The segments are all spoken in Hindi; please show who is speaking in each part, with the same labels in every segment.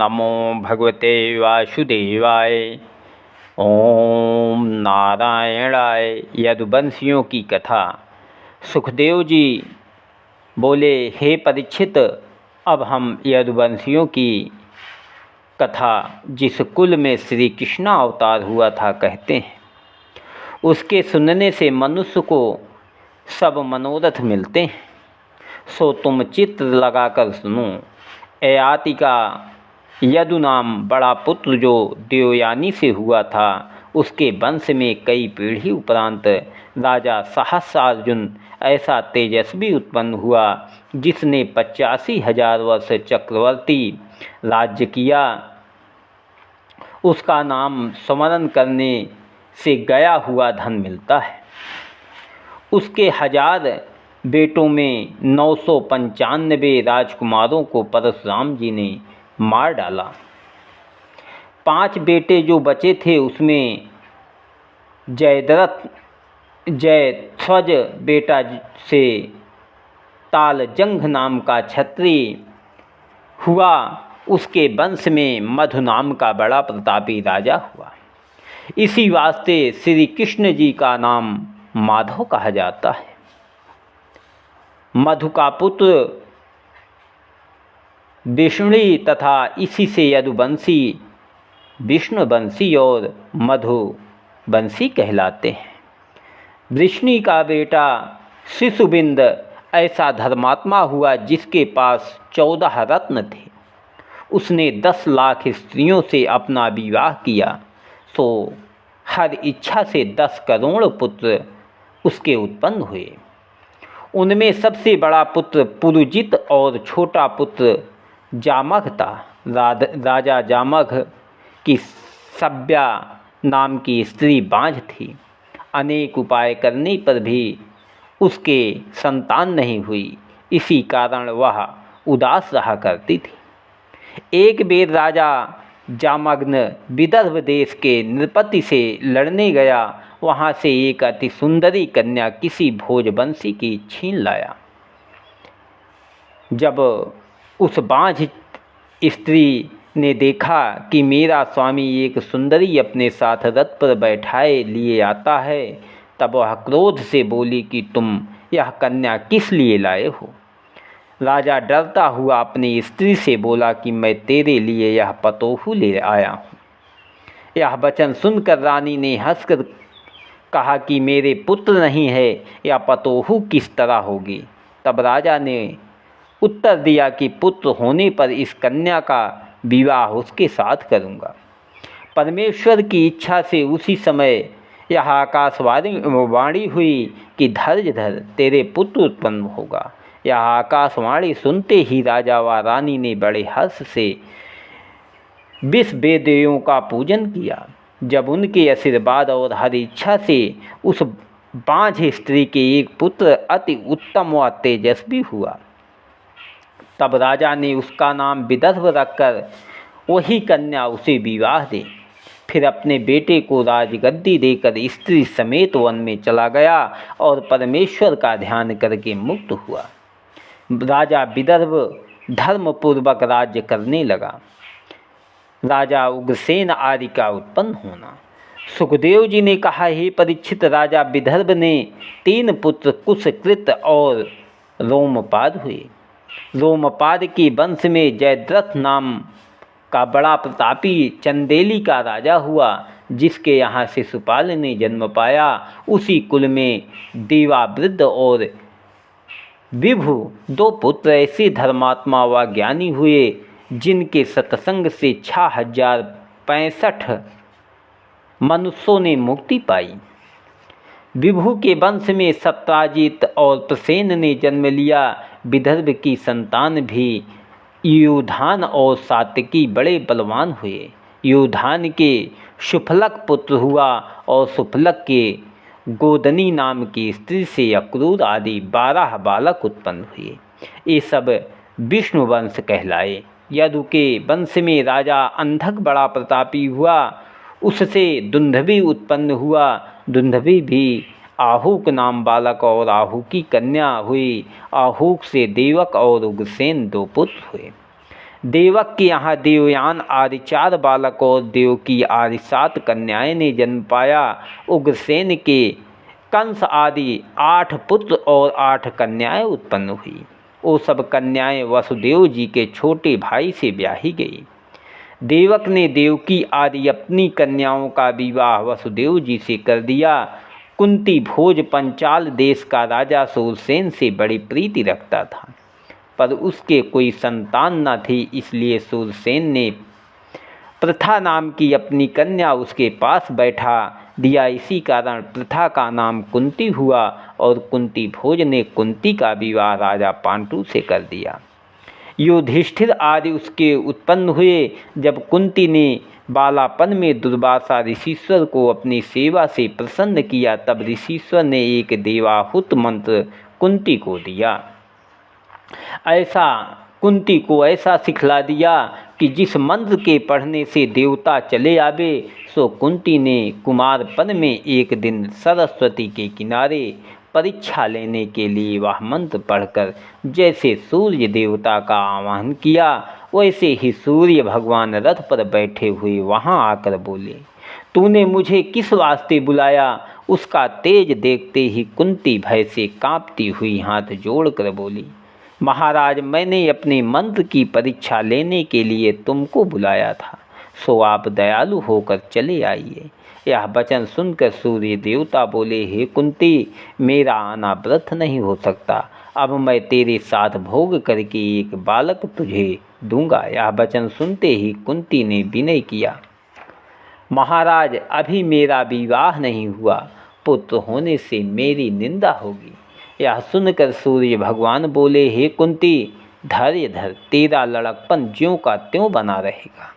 Speaker 1: नमो भगवते वासुदेवाय। ओम नारायणाय। यदुवंशियों की कथा। सुखदेव जी बोले, हे परीक्षित, अब हम यदुवंशियों की कथा, जिस कुल में श्री कृष्ण अवतार हुआ था, कहते हैं। उसके सुनने से मनुष्य को सब मनोरथ मिलते हैं, सो तुम चित्त लगाकर सुनो। ययाति का यदु नाम बड़ा पुत्र जो देवयानी से हुआ था, उसके वंश में कई पीढ़ी उपरांत राजा सहस्रार्जुन ऐसा तेजस्वी उत्पन्न हुआ, जिसने 85,000 वर्ष चक्रवर्ती राज्य किया। उसका नाम स्मरण करने से गया हुआ धन मिलता है। उसके 1000 बेटों में 995 राजकुमारों को परशुराम जी ने मार डाला। 5 बेटे जो बचे थे, उसमें जयध्वज बेटा से तालजंघ नाम का क्षत्रिय हुआ। उसके वंश में मधु नाम का बड़ा प्रतापी राजा हुआ। इसी वास्ते श्री कृष्ण जी का नाम माधव कहा जाता है। मधु का पुत्र विष्णु तथा इसी से यदुवंशी विष्णुवंशी और मधुवंशी कहलाते हैं। विष्णु का बेटा शिशुबिंद ऐसा धर्मात्मा हुआ, जिसके पास 14 रत्न थे। उसने 10 लाख स्त्रियों से अपना विवाह किया, सो हर इच्छा से 10 करोड़ पुत्र उसके उत्पन्न हुए। उनमें सबसे बड़ा पुत्र पुरुजित और छोटा पुत्र जामग था। राजा जामग की सभ्या नाम की स्त्री बांझ थी। अनेक उपाय करने पर भी उसके संतान नहीं हुई। इसी कारण वह उदास रहा करती थी। एक बेर राजा जामग्न विदर्भ देश के नृपति से लड़ने गया। वहाँ से एक अति सुंदरी कन्या किसी भोजवंशी की छीन लाया। जब उस बांझ स्त्री ने देखा कि मेरा स्वामी एक सुंदरी अपने साथ रथ पर बैठाए लिए आता है, तब वह क्रोध से बोली कि तुम यह कन्या किस लिए लाए हो। राजा डरता हुआ अपनी स्त्री से बोला कि मैं तेरे लिए यह पतोहू ले आया हूँ। यह वचन सुनकर रानी ने हंसकर कहा कि मेरे पुत्र नहीं है, या पतोहू किस तरह होगी। तब राजा ने उत्तर दिया कि पुत्र होने पर इस कन्या का विवाह उसके साथ करूँगा। परमेश्वर की इच्छा से उसी समय यह आकाशवाणी हुई कि धैर्य धर, तेरे पुत्र उत्पन्न होगा। यह आकाशवाणी सुनते ही राजा व रानी ने बड़े हर्ष से 20 वेदियों का पूजन किया। जब उनके आशीर्वाद और हर इच्छा से उस बांझ स्त्री के एक पुत्र अति उत्तम व तेजस्वी हुआ, तब राजा ने उसका नाम विदर्भ रखकर वही कन्या उसे विवाह दे। फिर अपने बेटे को राजगद्दी देकर स्त्री समेत वन में चला गया और परमेश्वर का ध्यान करके मुक्त हुआ। राजा विदर्भ धर्मपूर्वक राज्य करने लगा। राजा उग्रसेन आदि का उत्पन्न होना। सुखदेव जी ने कहा, हे परीक्षित, राजा विदर्भ ने 3 पुत्र कुशकृत और रोमपाद हुए। रोमपाद के वंश में जयद्रथ नाम का बड़ा प्रतापी चंदेली का राजा हुआ, जिसके यहाँ शिशुपाल ने जन्म पाया। उसी कुल में देवावृद्ध और विभु 2 पुत्र ऐसे धर्मात्मा व ज्ञानी हुए, जिनके सत्संग से 6065 मनुष्यों ने मुक्ति पाई। विभु के वंश में सत्राजित और प्रसेन ने जन्म लिया। विदर्भ की संतान भी युधान और सात्यकी बड़े बलवान हुए। युधान के सुफलक पुत्र हुआ और सुफलक के गोदनी नाम की स्त्री से अक्रूर आदि 12 बालक उत्पन्न हुए। ये सब विष्णु वंश कहलाए। यदु के वंश में राजा अंधक बड़ा प्रतापी हुआ। उससे दुंदभी उत्पन्न हुआ। दुंदभी भी आहूक नाम बालक और आहू की कन्या हुई। आहूक से देवक और उग्रसेन 2 पुत्र हुए। देवक के यहाँ देवयान आदि 4 बालक और देवकी आदि 7 कन्याएं ने जन्म पाया। उग्रसेन के कंस आदि 8 पुत्र और 8 कन्याएं उत्पन्न हुई। वो सब कन्याएं वसुदेव जी के छोटे भाई से ब्याही गई। देवक ने देवकी आदि अपनी कन्याओं का विवाह वसुदेव जी से कर दिया। कुंती भोज पंचाल देश का राजा सूरसेन से बड़ी प्रीति रखता था, पर उसके कोई संतान न थी, इसलिए सूरसेन ने प्रथा नाम की अपनी कन्या उसके पास बैठा दिया। इसी कारण प्रथा का नाम कुंती हुआ और कुंती भोज ने कुंती का विवाह राजा पांडु से कर दिया। युधिष्ठिर आदि उसके उत्पन्न हुए। जब कुंती ने बालापन में दुर्वासा ऋषिश्वर को अपनी सेवा से प्रसन्न किया, तब ऋषिश्वर ने एक देवाहुत मंत्र कुंती को दिया। कुंती को ऐसा सिखला दिया कि जिस मंत्र के पढ़ने से देवता चले आवे, सो कुंती ने कुमारपन में एक दिन सरस्वती के किनारे परीक्षा लेने के लिए वह मंत्र पढ़कर जैसे सूर्य देवता का आह्वान किया, वैसे ही सूर्य भगवान रथ पर बैठे हुए वहां आकर बोले, तूने मुझे किस वास्ते बुलाया? उसका तेज देखते ही कुंती भय से कांपती हुई हाथ जोड़कर बोली, महाराज, मैंने अपने मंत्र की परीक्षा लेने के लिए तुमको बुलाया था, सो आप दयालु होकर चले आइए। यह वचन सुनकर सूर्य देवता बोले, हे कुंती, मेरा आना व्यर्थ नहीं हो सकता। अब मैं तेरे साथ भोग करके एक बालक तुझे दूंगा। यह वचन सुनते ही कुंती ने विनय किया, महाराज, अभी मेरा विवाह नहीं हुआ, पुत्र होने से मेरी निंदा होगी। यह सुनकर सूर्य भगवान बोले, हे कुंती, धैर्य धर, तेरा लड़कपन ज्यों का त्यों बना रहेगा।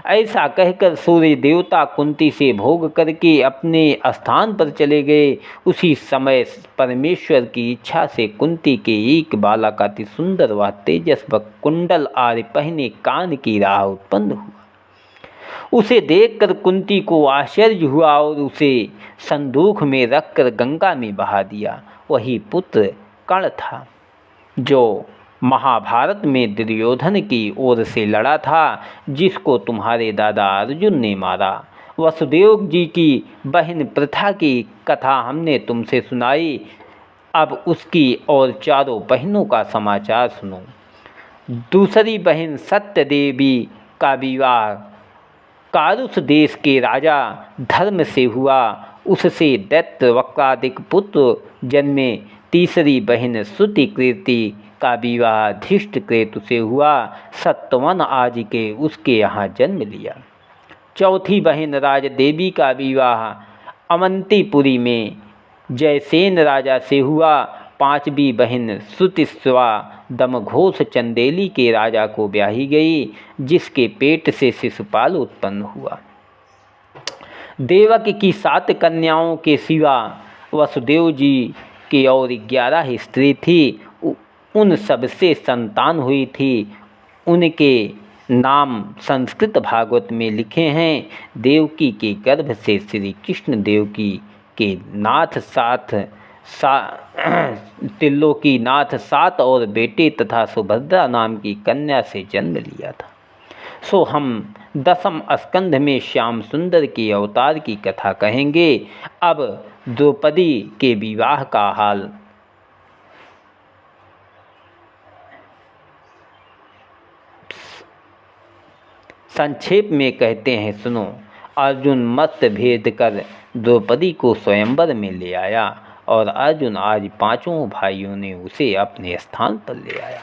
Speaker 1: ऐसा कहकर सूर्य देवता कुंती से भोग करके अपने स्थान पर चले गए। उसी समय परमेश्वर की इच्छा से कुंती के एक बालक अति सुंदर व तेजस्वी कुंडल आदि पहने कान की राह उत्पन्न हुआ। उसे देखकर कुंती को आश्चर्य हुआ और उसे संदूक में रखकर गंगा में बहा दिया। वही पुत्र कर्ण था, जो महाभारत में दुर्योधन की ओर से लड़ा था, जिसको तुम्हारे दादा अर्जुन ने मारा। वसुदेव जी की बहन प्रथा की कथा हमने तुमसे सुनाई। अब उसकी और 4 बहनों का समाचार सुनो। दूसरी बहन सत्यदेवी का विवाह कारुस देश के राजा धर्म से हुआ, उससे दैत्य वक्रादिक पुत्र जन्मे। तीसरी बहन श्रुतिकीर्ति का विवाह धृष्टकेतु से हुआ, सत्यवन आदि के उसके यहाँ जन्म लिया। चौथी बहन राजदेवी का विवाह अवंतीपुरी में जयसेन राजा से हुआ। 5वीं बहन श्रुतिस्वा दमघोष चंदेली के राजा को ब्याही गई, जिसके पेट से शिशुपाल उत्पन्न हुआ। देवक की 7 कन्याओं के सिवा वसुदेव जी की और 11 स्त्री थी। उन सबसे संतान हुई थी। उनके नाम संस्कृत भागवत में लिखे हैं। देवकी के गर्भ से श्री कृष्ण देवकी के नाथ 7 और बेटे तथा सुभद्रा नाम की कन्या से जन्म लिया था। सो हम 10वें स्कंध में श्याम सुंदर के अवतार की कथा कहेंगे। अब द्रौपदी के विवाह का हाल संक्षेप में कहते हैं, सुनो। अर्जुन मस्त भेद कर द्रौपदी को स्वयंवर में ले आया और अर्जुन आज 5 भाइयों ने उसे अपने स्थान पर ले आया।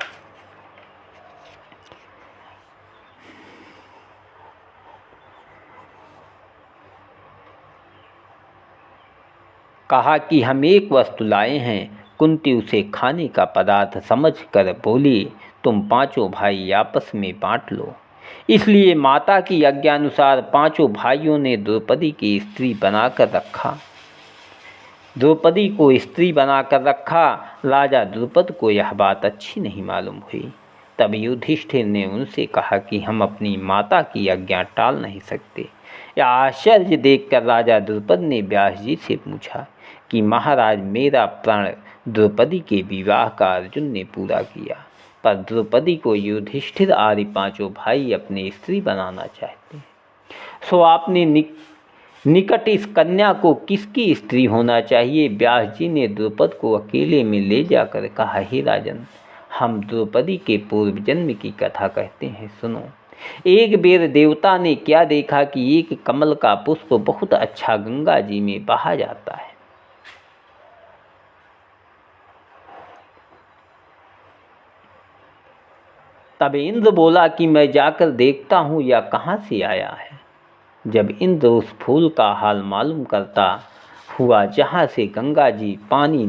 Speaker 1: कहा कि हम एक वस्तु लाए हैं। कुंती उसे खाने का पदार्थ समझकर बोली, तुम 5 भाई आपस में बांट लो। इसलिए माता की आज्ञानुसार 5 भाइयों ने द्रौपदी की स्त्री बनाकर रखा। द्रौपदी को स्त्री बनाकर रखा। राजा द्रुपद को यह बात अच्छी नहीं मालूम हुई। तब युधिष्ठिर ने उनसे कहा कि हम अपनी माता की आज्ञा टाल नहीं सकते। यह आश्चर्य देखकर राजा द्रुपद ने व्यास जी से पूछा कि महाराज, मेरा प्रण द्रौपदी के विवाह का अर्जुन ने पूरा किया, पर द्रौपदी को युधिष्ठिर आदि पांचों भाई अपनी स्त्री बनाना चाहते हैं। सो आपने निकट इस कन्या को किसकी स्त्री होना चाहिए? व्यास जी ने द्रुपद को अकेले में ले जाकर कहा, हे राजन, हम द्रौपदी के पूर्व जन्म की कथा कहते हैं, सुनो। एक बेर देवता ने क्या देखा कि एक कमल का पुष्प बहुत अच्छा गंगा जी में बहा जाता है। तब इंद्र बोला कि मैं जाकर देखता हूँ यह कहाँ से आया है। जब इंद्र उस फूल का हाल मालूम करता हुआ जहाँ से गंगा जी पानी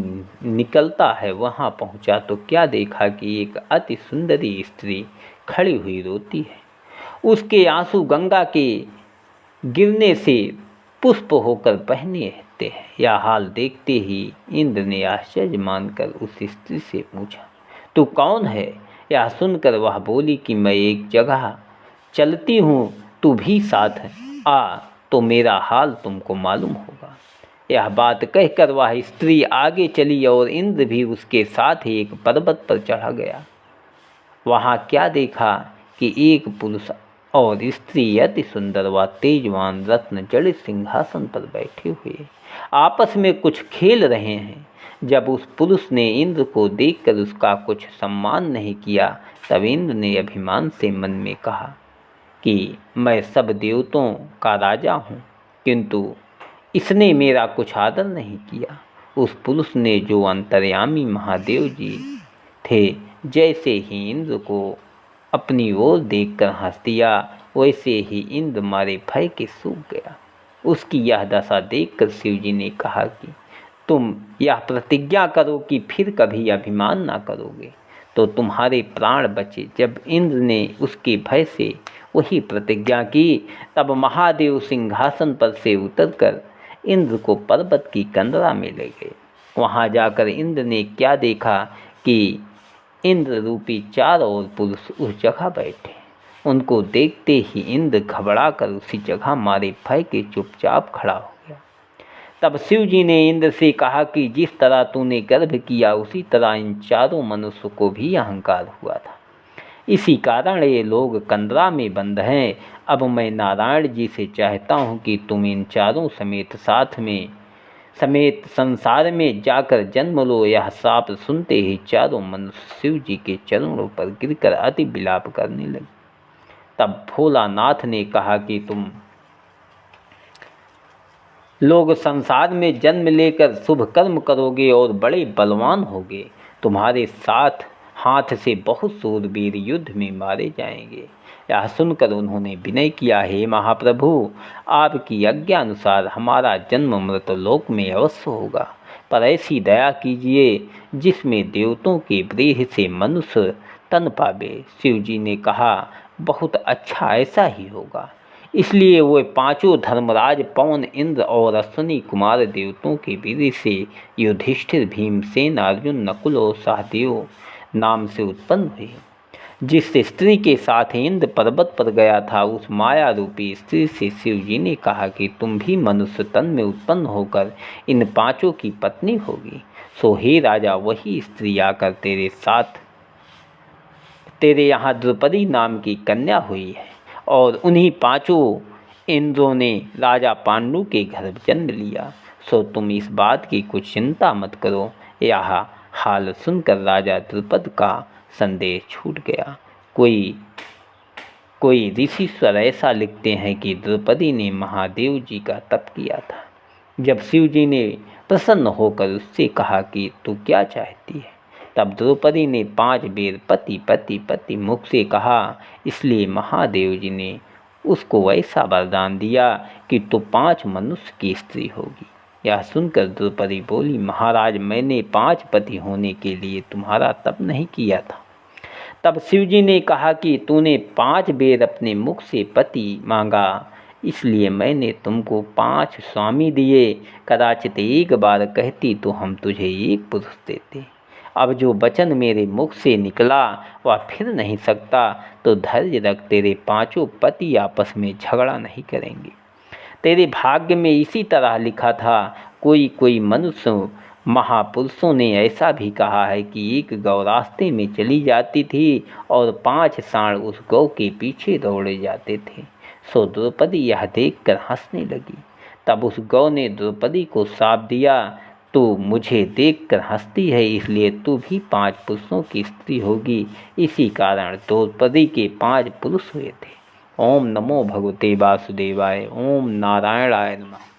Speaker 1: निकलता है वहाँ पहुँचा तो क्या देखा कि एक अति सुंदरी स्त्री खड़ी हुई रोती है। उसके आंसू गंगा के गिरने से पुष्प होकर बहने रहते हैं। यह हाल देखते ही इंद्र ने आश्चर्य मानकर उस स्त्री से पूछा, तू कौन है? यह सुनकर वह बोली कि मैं एक जगह चलती हूँ, तू भी साथ आ तो मेरा हाल तुमको मालूम होगा। यह बात कहकर वह स्त्री आगे चली और इंद्र भी उसके साथ ही एक पर्वत पर चढ़ा गया। वहाँ क्या देखा कि एक पुरुष और स्त्री अति सुंदर व तेजवान रत्न जड़ित सिंहासन पर बैठे हुए आपस में कुछ खेल रहे हैं। जब उस पुरुष ने इंद्र को देखकर उसका कुछ सम्मान नहीं किया, तब इंद्र ने अभिमान से मन में कहा कि मैं सब देवताओं का राजा हूँ, किंतु इसने मेरा कुछ आदर नहीं किया। उस पुरुष ने, जो अंतर्यामी महादेव जी थे, जैसे ही इंद्र को अपनी ओर देखकर हंस दिया, वैसे ही इंद्र मारे भय के सूख गया। उसकी यह दशा देखकर शिव जी ने कहा कि तुम यह प्रतिज्ञा करो कि फिर कभी अभिमान ना करोगे तो तुम्हारे प्राण बचे। जब इंद्र ने उसके भय से वही प्रतिज्ञा की, तब महादेव सिंहासन पर से उतरकर इंद्र को पर्वत की कंदरा में ले गए। वहाँ जाकर इंद्र ने क्या देखा कि इंद्र रूपी चारों ओर पुरुष उस जगह बैठे। उनको देखते ही इंद्र घबराकर उसी जगह मारे भय के चुपचाप खड़ा हो गया। तब शिव जी ने इंद्र से कहा कि जिस तरह तूने गर्भ किया, उसी तरह इन चारों मनुष्य को भी अहंकार हुआ था। इसी कारण ये लोग कंदरा में बंद हैं। अब मैं नारायण जी से चाहता हूँ कि तुम इन चारों समेत संसार में जाकर जन्म लो। यह श्राप सुनते ही चारों मनुष्य शिव जी के चरणों पर गिरकर अति विलाप करने लगे। तब भोलानाथ ने कहा कि तुम लोग संसार में जन्म लेकर शुभ कर्म करोगे और बड़े बलवान होगे। तुम्हारे साथ हाथ से बहुत शूरवीर युद्ध में मारे जाएंगे। यह सुनकर उन्होंने विनय किया, हे महाप्रभु, आपकी आज्ञा अनुसार हमारा जन्म मृतलोक में अवश्य होगा, पर ऐसी दया कीजिए जिसमें देवताओं के ब्रीह से मनुष्य तन पावे। शिव जी ने कहा, बहुत अच्छा, ऐसा ही होगा। इसलिए वे पांचों धर्मराज पवन, इंद्र और अश्विनी कुमार देवताओं के वीर से युधिष्ठिर, भीमसेन, अर्जुन, नकुल और सहदेव नाम से उत्पन्न हुए। जिस स्त्री के साथ इंद्र पर्वत पर गया था, उस माया रूपी स्त्री से शिव जी ने कहा कि तुम भी मनुष्य तन में उत्पन्न होकर इन पांचों की पत्नी होगी। सो हे राजा, वही स्त्री आकर तेरे यहाँ द्रौपदी नाम की कन्या हुई है और उन्हीं पांचों इंद्रों ने राजा पांडु के घर जन्म लिया। सो तुम इस बात की कुछ चिंता मत करो। यह हाल सुनकर राजा द्रुपद का संदेह छूट गया। कोई ऋषिश्वर ऐसा लिखते हैं कि द्रौपदी ने महादेव जी का तप किया था। जब शिव जी ने प्रसन्न होकर उससे कहा कि तू क्या चाहती है, तब द्रौपदी ने 5 बेर पति पति पति मुख से कहा। इसलिए महादेव जी ने उसको ऐसा वरदान दिया कि तू 5 मनुष्य की स्त्री होगी। यह सुनकर द्रौपदी बोली, महाराज, मैंने 5 पति होने के लिए तुम्हारा तप नहीं किया था। तब शिव जी ने कहा कि तूने 5 बेर अपने मुख से पति मांगा, इसलिए मैंने तुमको 5 स्वामी दिए। कदाचित एक बार कहती तो हम तुझे एक पुरुष देते। अब जो वचन मेरे मुख से निकला वह फिर नहीं सकता, तो धैर्य रख, तेरे 5 पति आपस में झगड़ा नहीं करेंगे। तेरे भाग्य में इसी तरह लिखा था। कोई मनुष्य महापुरुषों ने ऐसा भी कहा है कि एक गौ रास्ते में चली जाती थी और 5 सांड उस गौ के पीछे दौड़े जाते थे। सो द्रौपदी यह देखकर हंसने लगी। तब उस गौ ने द्रौपदी को शाप दिया, तू मुझे देखकर हंसती है, इसलिए तू भी 5 पुरुषों की स्त्री होगी। इसी कारण द्रौपदी के 5 पुरुष हुए थे। ओम नमो भगवते वासुदेवाय। ओम नारायणाय नमः।